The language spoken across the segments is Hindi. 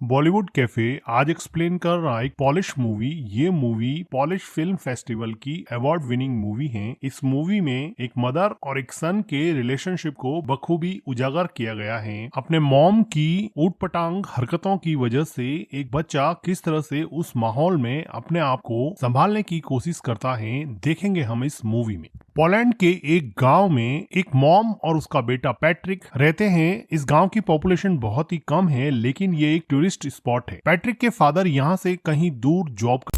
बॉलीवुड कैफे आज एक्सप्लेन कर रहा है एक पॉलिश मूवी। ये मूवी पॉलिश फिल्म फेस्टिवल की अवार्ड विनिंग मूवी है। इस मूवी में एक मदर और एक सन के रिलेशनशिप को बखूबी उजागर किया गया है। अपने मॉम की ऊटपटांग हरकतों की वजह से एक बच्चा किस तरह से उस माहौल में अपने आप को संभालने की कोशिश करता है, देखेंगे हम इस मूवी में। पोलैंड के एक गांव में एक मॉम और उसका बेटा पैट्रिक रहते हैं। इस गांव की पॉपुलेशन बहुत ही कम है, लेकिन ये एक टूरिस्ट स्पॉट है। पैट्रिक के फादर यहाँ से कहीं दूर जॉब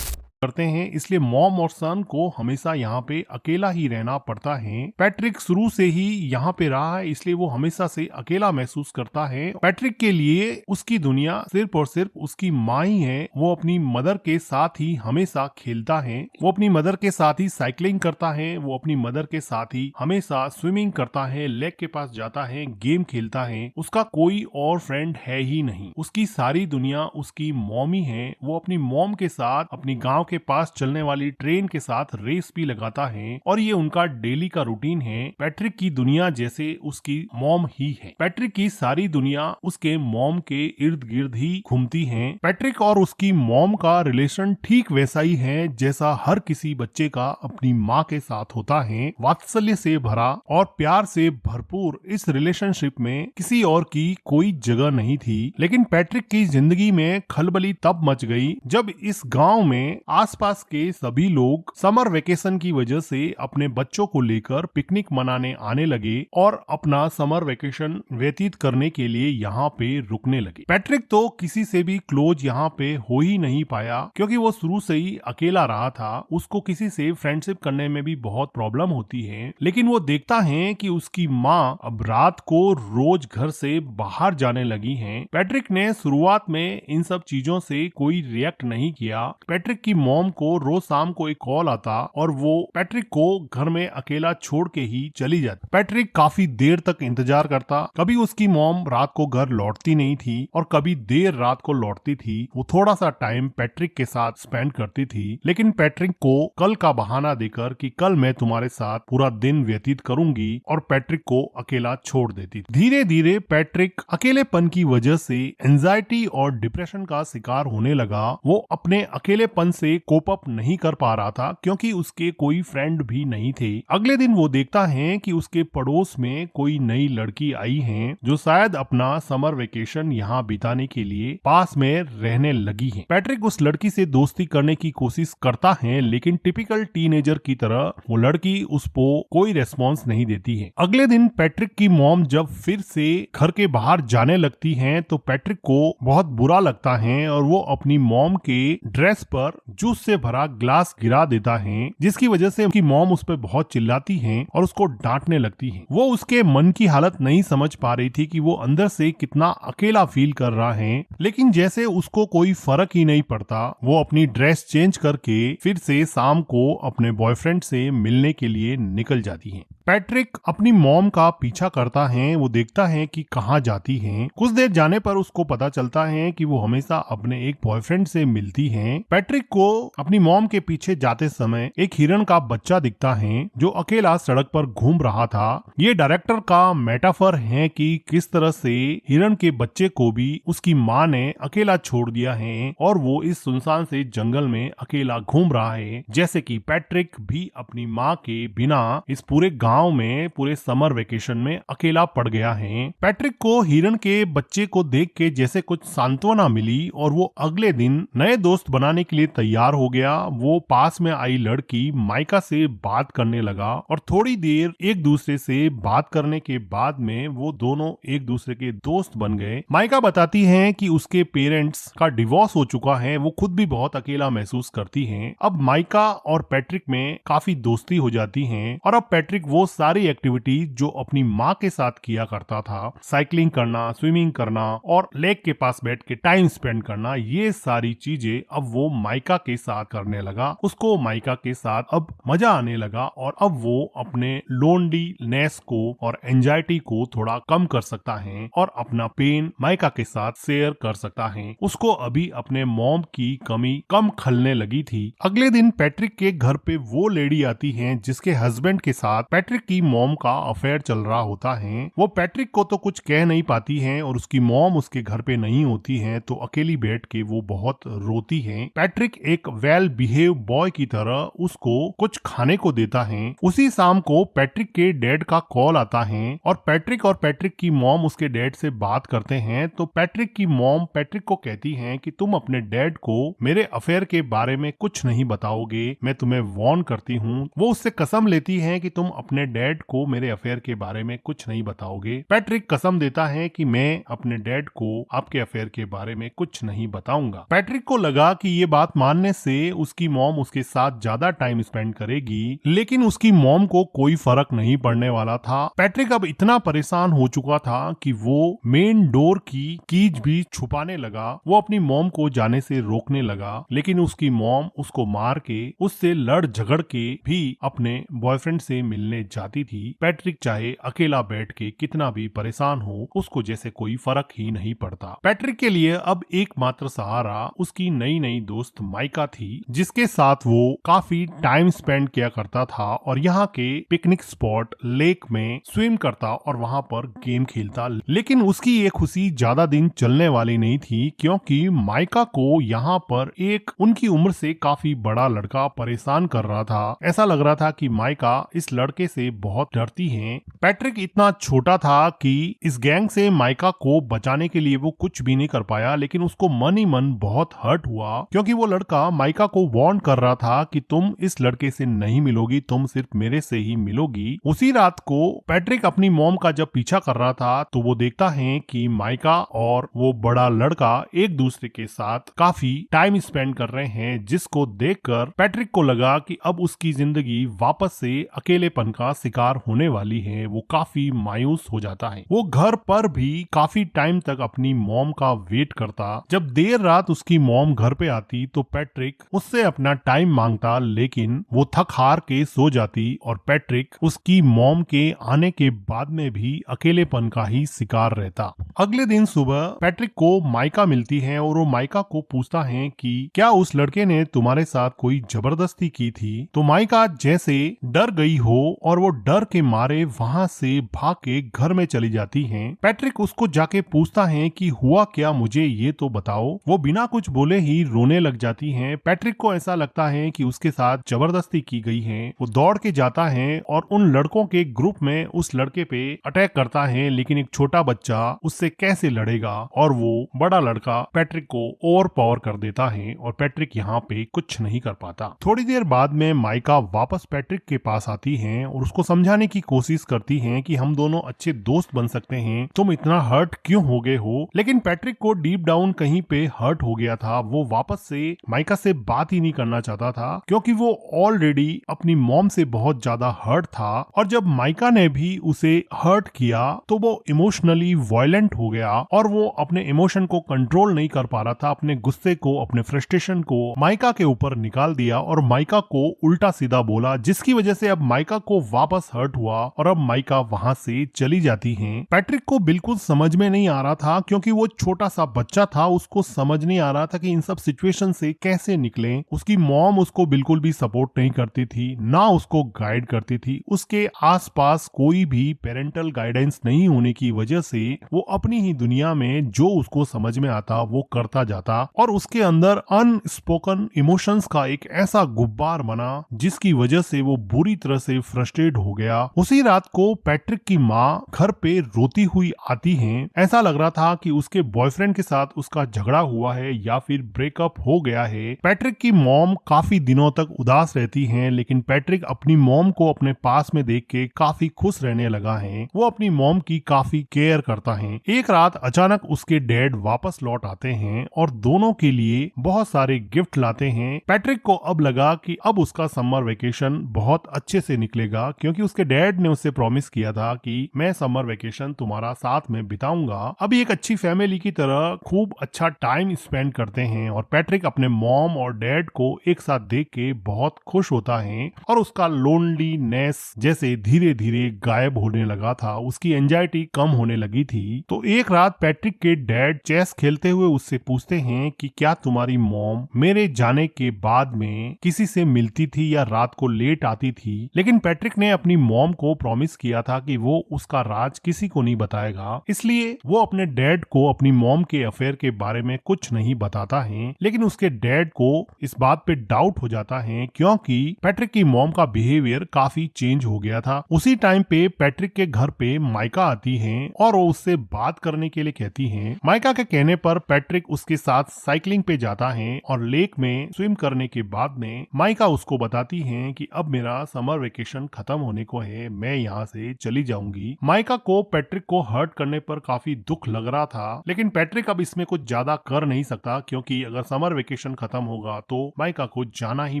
करते हैं, इसलिए मॉम और सन को हमेशा यहाँ पे अकेला ही रहना पड़ता है। पैट्रिक शुरू से ही यहाँ पे रहा है, इसलिए वो हमेशा से अकेला महसूस करता है। पैट्रिक के लिए उसकी दुनिया सिर्फ और सिर्फ उसकी माँ ही है। वो अपनी मदर के साथ ही हमेशा खेलता है, वो अपनी मदर के साथ ही साइकिलिंग करता है, वो अपनी मदर के साथ ही हमेशा स्विमिंग करता है, लेक के पास जाता है, गेम खेलता है। उसका कोई और फ्रेंड है ही नहीं। उसकी सारी दुनिया उसकी मॉम ही है। वो अपनी मॉम के साथ अपनी गाँव के पास चलने वाली ट्रेन के साथ रेस भी लगाता है और ये उनका डेली का रूटीन है। पैट्रिक की दुनिया जैसे उसकी मॉम ही है। पैट्रिक की सारी दुनिया उसके मॉम के इर्द गिर्द ही घूमती है। पैट्रिक और उसकी मॉम का रिलेशन ठीक वैसा ही है जैसा हर किसी बच्चे का अपनी माँ के साथ होता है। वात्सल्य से भरा और प्यार से भरपूर इस रिलेशनशिप में किसी और की कोई जगह नहीं थी। लेकिन पैट्रिक की जिंदगी में खलबली तब मच गई जब इस गाँव में आसपास के सभी लोग समर वेकेशन की वजह से अपने बच्चों को लेकर पिकनिक मनाने आने लगे और अपना समर वेकेशन व्यतीत करने के लिए यहाँ पे रुकने लगे। पैट्रिक तो किसी से भी क्लोज यहाँ पे हो ही नहीं पाया, क्योंकि वो शुरू से ही अकेला रहा था। उसको किसी से फ्रेंडशिप करने में भी बहुत प्रॉब्लम होती है। लेकिन वो देखता है कि उसकी माँ अब रात को रोज घर से बाहर जाने लगी है। पैट्रिक ने शुरुआत में इन सब चीजों से कोई रिएक्ट नहीं किया। पैट्रिक की मॉम को रोज शाम को एक कॉल आता और वो पैट्रिक को घर में अकेला छोड़ के ही चली जाती। पैट्रिक काफी देर तक इंतजार करता। कभी उसकी मॉम रात को घर लौटती नहीं थी और कभी देर रात को लौटती थी। वो थोड़ा सा टाइम पैट्रिक के साथ स्पेंड करती थी, लेकिन पैट्रिक को कल का बहाना देकर कि कल मैं तुम्हारे साथ पूरा दिन व्यतीत करूंगी और पैट्रिक को अकेला छोड़ देती। धीरे धीरे पैट्रिक अकेलेपन की वजह से एंजाइटी और डिप्रेशन का शिकार होने लगा। वो अपने अकेलेपन से कोप अप नहीं कर पा रहा था, क्योंकि उसके कोई फ्रेंड भी नहीं थे। अगले दिन वो देखता है कि उसके पड़ोस में कोई नई लड़की आई है जो शायद अपना समर वेकेशन यहाँ बिताने के लिए पास में रहने लगी है। पैट्रिक उस लड़की से दोस्ती करने की कोशिश करता है, लेकिन टिपिकल टीनेजर की तरह वो लड़की उसको कोई रेस्पॉन्स नहीं देती है। अगले दिन पैट्रिक की मॉम जब फिर से घर के बाहर जाने लगती है तो पैट्रिक को बहुत बुरा लगता है और वो अपनी मॉम के ड्रेस पर जूस से भरा ग्लास गिरा देता है, जिसकी वजह से उनकी मॉम उस पर बहुत चिल्लाती है और उसको डांटने लगती है। वो उसके मन की हालत नहीं समझ पा रही थी कि वो अंदर से कितना अकेला फील कर रहा है, लेकिन जैसे उसको कोई फर्क ही नहीं पड़ता, वो अपनी ड्रेस चेंज करके फिर से शाम को अपने बॉयफ्रेंड से मिलने के लिए निकल जाती है। पैट्रिक अपनी मॉम का पीछा करता है। वो देखता है कि कहाँ जाती है। कुछ देर जाने पर उसको पता चलता है कि वो हमेशा अपने एक बॉयफ्रेंड से मिलती है। पैट्रिक को अपनी मॉम के पीछे जाते समय एक हिरन का बच्चा दिखता है जो अकेला सड़क पर घूम रहा था। ये डायरेक्टर का मेटाफर है कि किस तरह से हिरन के बच्चे को भी उसकी माँ ने अकेला छोड़ दिया है और वो इस सुनसान से जंगल में अकेला घूम रहा है, जैसे कि पैट्रिक भी अपनी माँ के बिना इस पूरे गांव में पूरे समर वेकेशन में अकेला पड़ गया है। पैट्रिक को हिरन के बच्चे को देख के जैसे कुछ सांत्वना मिली और वो अगले दिन नए दोस्त बनाने के लिए तैयार हो गया। वो पास में आई लड़की माइका से बात करने लगा और थोड़ी देर एक दूसरे से बात करने के बाद में वो दोनों एक दूसरे के दोस्त बन गए। माइका बताती है कि उसके पेरेंट्स का डिवोर्स हो चुका है। वो खुद भी बहुत अकेला महसूस करती है। अब माइका और पैट्रिक में काफी दोस्ती हो जाती है और अब पैट्रिक वो सारी एक्टिविटी जो अपनी माँ के साथ किया करता था, साइकिलिंग करना, स्विमिंग करना और लेक के पास बैठ के टाइम स्पेंड करना, ये सारी चीजें अब वो माइका के के साथ करने लगा। उसको माइका के साथ अब मजा आने लगा और अब वो अपने लोनलीनेस को और एंजाइटी को थोड़ा कम कर सकता है और अपना पेन माइका के साथ शेयर कर सकता है। उसको अभी अपने मॉम की कमी कम खलने लगी थी। अगले दिन पैट्रिक के घर पे वो लेडी आती है जिसके हस्बैंड के साथ पैट्रिक की मॉम का अफेयर चल रहा होता है। वो पैट्रिक को तो कुछ कह नहीं पाती है और उसकी मॉम उसके घर पे नहीं होती है तो अकेली बैठ के वो बहुत रोती है। पैट्रिक एक वेल बिहेव बॉय की तरह उसको कुछ खाने को देता है। उसी शाम को पैट्रिक के डैड का कॉल आता है और पैट्रिक की मॉम उसके डैड से बात करते हैं। तो पैट्रिक की मॉम पैट्रिक को कहती है कि तुम अपने डैड को मेरे अफेयर के बारे में कुछ नहीं बताओगे, मैं तुम्हें वार्न करती हूँ। वो उससे कसम लेती है कि तुम अपने डैड को मेरे अफेयर के बारे में कुछ नहीं बताओगे। पैट्रिक कसम देता है कि मैं अपने डैड को आपके अफेयर के बारे में कुछ नहीं बताऊंगा। पैट्रिक को लगा कि ये बात मानने से उसकी मॉम उसके साथ ज्यादा टाइम स्पेंड करेगी, लेकिन उसकी मॉम को कोई फर्क नहीं पड़ने वाला था। पैट्रिक अब इतना परेशान हो चुका था कि वो मेन डोर की कीज भी छुपाने लगा। वो अपनी मॉम को जाने से रोकने लगा, लेकिन उसकी मॉम उसको मार के उससे लड़ झगड़ के भी अपने बॉयफ्रेंड से मिलने जाती थी। पैट्रिक चाहे अकेला बैठ के कितना भी परेशान हो, उसको जैसे कोई फर्क ही नहीं पड़ता। पैट्रिक के लिए अब एकमात्र सहारा उसकी नई नई दोस्त माइका थी, जिसके साथ वो काफी टाइम स्पेंड किया करता था और यहाँ के पिकनिक स्पॉट लेक में स्विम करता और वहाँ पर गेम खेलता। लेकिन उसकी ये खुशी ज्यादा दिन चलने वाली नहीं थी, क्योंकि माइका को यहाँ पर एक उनकी उम्र से काफी बड़ा लड़का परेशान कर रहा था। ऐसा लग रहा था कि माइका इस लड़के से बहुत डरती है। पैट्रिक इतना छोटा था कि इस गैंग से माइका को बचाने के लिए वो कुछ भी नहीं कर पाया, लेकिन उसको मन ही मन बहुत हर्ट हुआ, क्योंकि वो लड़का माइका को वार्न कर रहा था कि तुम इस लड़के से नहीं मिलोगी, तुम सिर्फ मेरे से ही मिलोगी। उसी रात को पैट्रिक अपनी मॉम का जब पीछा कर रहा था तो वो देखता है कि माइका और वो बड़ा लड़का एक दूसरे के साथ काफी टाइम स्पेंड कर रहे हैं, जिसको देखकर पैट्रिक को लगा कि अब उसकी जिंदगी वापस से अकेलेपन का शिकार होने वाली है। वो काफी मायूस हो जाता है। वो घर पर भी काफी टाइम तक अपनी मॉम का वेट करता। जब देर रात उसकी मॉम घर पे आती तो पैट्रिक उससे अपना टाइम मांगता, लेकिन वो थक हार के सो जाती और पैट्रिक उसकी मॉम के आने के बाद में भी अकेलेपन का ही शिकार रहता। अगले दिन सुबह पैट्रिक को माइका मिलती है और वो माइका को पूछता है कि क्या उस लड़के ने तुम्हारे साथ कोई जबरदस्ती की थी? तो माइका जैसे डर गई हो और वो डर के मारे वहाँ से भाग के घर में चली जाती है। पैट्रिक उसको जाके पूछता है कि हुआ क्या, मुझे ये तो बताओ। वो बिना कुछ बोले ही रोने लग जाती है। पैट्रिक को ऐसा लगता है कि उसके साथ जबरदस्ती की गई है। वो दौड़ के जाता है और उन लड़कों के ग्रुप में उस लड़के पे अटैक करता है, लेकिन एक छोटा बच्चा उससे कैसे लड़ेगा और वो बड़ा लड़का पैट्रिक को ओवर पावर कर देता है और पैट्रिक यहाँ पे कुछ नहीं कर पाता। थोड़ी देर बाद में माइका वापस पैट्रिक के पास आती है और उसको समझाने की कोशिश करती है कि हम दोनों अच्छे दोस्त बन सकते हैं, तुम इतना हर्ट क्यों हो गए हो। लेकिन पैट्रिक को डीप डाउन कहीं पे हर्ट हो गया था। वो वापस से माइका से बात ही नहीं करना चाहता था, क्योंकि वो ऑलरेडी अपनी मॉम से बहुत ज्यादा हर्ट था और जब माइका ने भी उसे हर्ट किया तो वो इमोशनली वायलेंट हो गया और वो अपने इमोशन को कंट्रोल नहीं कर पा रहा था। अपने गुस्से को, अपने फ्रस्ट्रेशन को माइका के ऊपर निकाल दिया और माइका को उल्टा सीधा बोला, जिसकी वजह से अब माइका को वापस हर्ट हुआ और अब माइका वहां से चली जाती है। पैट्रिक को बिल्कुल समझ में नहीं आ रहा था, क्योंकि वो छोटा सा बच्चा था, उसको समझ नहीं आ रहा था कि इन सब सिचुएशन से कैसे निकले। उसकी मॉम उसको बिल्कुल भी सपोर्ट नहीं करती थी, ना उसको गाइड करती थी। उसके आसपास कोई भी पेरेंटल गाइडेंस नहीं होने की वजह से वो अपनी ही दुनिया में जो उसको समझ में आता वो करता जाता और उसके अंदर अनस्पोकन इमोशंस का एक ऐसा गुब्बार बना जिसकी वजह से वो बुरी तरह से फ्रस्ट्रेट हो गया। उसी रात को पैट्रिक की माँ घर पे रोती हुई आती है। ऐसा लग रहा था कि उसके बॉयफ्रेंड के साथ उसका झगड़ा हुआ है या फिर ब्रेकअप हो गया है। पैट्रिक की मॉम काफी दिनों तक उदास रहती हैं, लेकिन पैट्रिक अपनी मॉम को अपने पास में देख के काफी खुश रहने लगा है। वो अपनी मॉम की काफी केयर करता है। एक रात अचानक उसके डैड वापस लौट आते हैं और दोनों के लिए बहुत सारे गिफ्ट लाते हैं। पैट्रिक को अब लगा कि अब उसका समर वेकेशन बहुत अच्छे से निकलेगा, क्योंकि उसके डैड ने उससे प्रॉमिस किया था कि मैं समर वेकेशन तुम्हारा साथ में बिताऊंगा। अभी एक अच्छी फैमिली की तरह खूब अच्छा टाइम स्पेंड करते हैं और पैट्रिक अपने मॉम मॉम और डैड को एक साथ देख के बहुत खुश होता है और उसका लोनलीनेस जैसे धीरे धीरे गायब होने लगा था, उसकी एंजाइटी कम होने लगी थी। तो एक रात पैट्रिक के डैड चेस खेलते हुए उससे पूछते हैं कि क्या तुम्हारी मॉम मेरे जाने के बाद में किसी से मिलती थी या रात को लेट आती थी। लेकिन पैट्रिक ने अपनी मॉम को प्रॉमिस किया था कि वो उसका राज किसी को नहीं बताएगा, इसलिए वो अपने डैड को अपनी मॉम के अफेयर के बारे में कुछ नहीं बताता है। लेकिन उसके डैड को इस बात पे डाउट हो जाता है क्योंकि पैट्रिक की मॉम का बिहेवियर काफी चेंज हो गया था। उसी टाइम पे पैट्रिक के घर पे माइका आती है और वो उससे बात करने के लिए कहती है। माइका के कहने पर पैट्रिक उसके साथ साइकिलिंग पे जाता है और लेक में स्विम करने के बाद में माइका उसको बताती है कि अब मेरा समर वेकेशन खत्म होने को है, मैं यहाँ से चली जाऊंगी। माइका को पैट्रिक को हर्ट करने पर काफी दुख लग रहा था, लेकिन पैट्रिक अब इसमें कुछ ज्यादा कर नहीं सकता क्योंकि अगर समर वेकेशन खत्म होगा तो माइका को जाना ही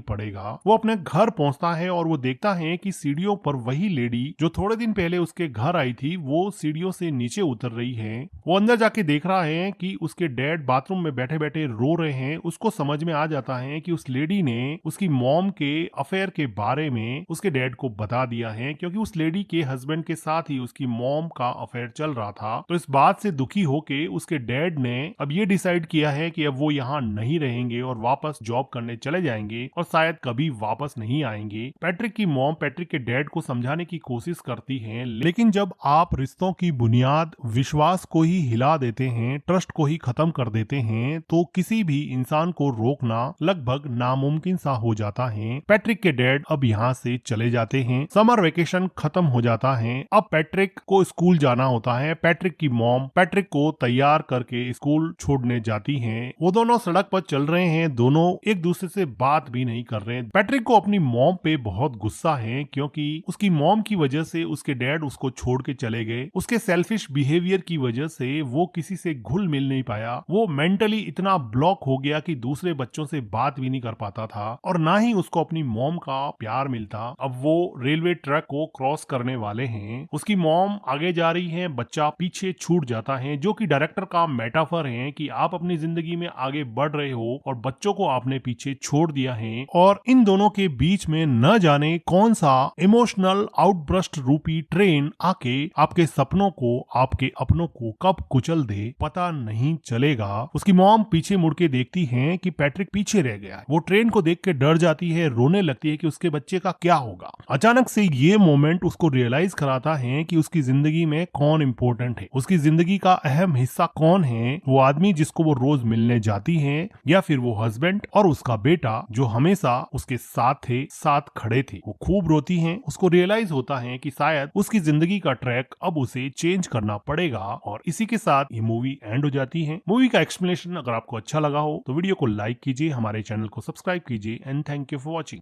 पड़ेगा। वो अपने घर पहुंचता है और वो देखता है कि सीढ़ियों पर वही लेडी जो थोड़े दिन पहले उसके घर आई थी वो सीढ़ियों से नीचे उतर रही है। वो अंदर जाके देख रहा है कि उसके डैड बाथरूम में बैठे बैठे रो रहे हैं। उसको समझ में आ जाता है कि उस लेडी ने उसकी मॉम के अफेयर के बारे में उसके डैड को बता दिया है क्योंकि उस लेडी के हस्बैंड के साथ ही उसकी मॉम का अफेयर चल रहा था। तो इस बात से दुखी होके उसके डैड ने अब ये डिसाइड किया है कि अब वो यहाँ नहीं रहेंगे और वापस जॉब करने चले जाएंगे और शायद कभी वापस नहीं आएंगे। पैट्रिक की मॉम पैट्रिक के डैड को समझाने की कोशिश करती है, लेकिन जब आप रिश्तों की बुनियाद विश्वास को ही हिला देते हैं, ट्रस्ट को ही खत्म कर देते हैं, तो किसी भी इंसान को रोकना लगभग नामुमकिन सा हो जाता है। पैट्रिक के डैड अब यहाँ से चले जाते हैं, समर वेकेशन खत्म हो जाता है। अब पैट्रिक को स्कूल जाना होता है। पैट्रिक की मॉम पैट्रिक को तैयार करके स्कूल छोड़ने जाती हैं। वो दोनों सड़क पर चल रहे हैं, दोनों एक दूसरे से बात भी नहीं कर रहे हैं। पैट्रिक को अपनी मॉम पे बहुत गुस्सा है क्योंकि उसकी मॉम की वजह से उसके डैड उसको छोड़ के चले गए। उसके सेल्फिश बिहेवियर की वजह से वो किसी से घुल मिल नहीं पाया। वो मेंटली इतना ब्लॉक हो गया कि दूसरे बच्चों से बात भी नहीं कर पाता था और ना ही उसको अपनी मॉम का प्यार मिलता। अब वो रेलवे ट्रैक को क्रॉस करने वाले हैं। उसकी मॉम आगे जा रही है, बच्चा पीछे छूट जाता है, जो कि डायरेक्टर का मेटाफर है कि आप अपनी जिंदगी में आगे बढ़ रहे हो और बच्चों को आपने पीछे छोड़ दिया है। और इन दोनों के बीच में न जाने कौन सा इमोशनल आउटब्रस्ट रूपी ट्रेन आके आपके सपनों को, आपके अपनों को कब कुचल दे पता नहीं चलेगा। उसकी मॉम पीछे मुड़ के देखती है कि पैट्रिक पीछे रह गया है। वो ट्रेन को देख के डर जाती है, रोने लगती है कि उसके बच्चे का क्या होगा। अचानक से ये मोमेंट उसको रियलाइज कराता है कि उसकी जिंदगी में कौन इम्पोर्टेंट है, उसकी जिंदगी का अहम हिस्सा कौन है। वो आदमी जिसको वो रोज मिलने जाती है या फिर वो हस्बैंड और उसका बेटा जो हमेशा उसके साथ थे, साथ खड़े थे। वो खूब रोती है। उसको रियलाइज होता है कि शायद उसकी जिंदगी का ट्रैक अब उसे चेंज करना पड़ेगा और इसी के साथ ये मूवी एंड हो जाती है। मूवी का एक्सप्लेनेशन अगर आपको अच्छा लगा हो तो वीडियो को लाइक कीजिए, हमारे चैनल को सब्सक्राइब कीजिए and thank you for watching.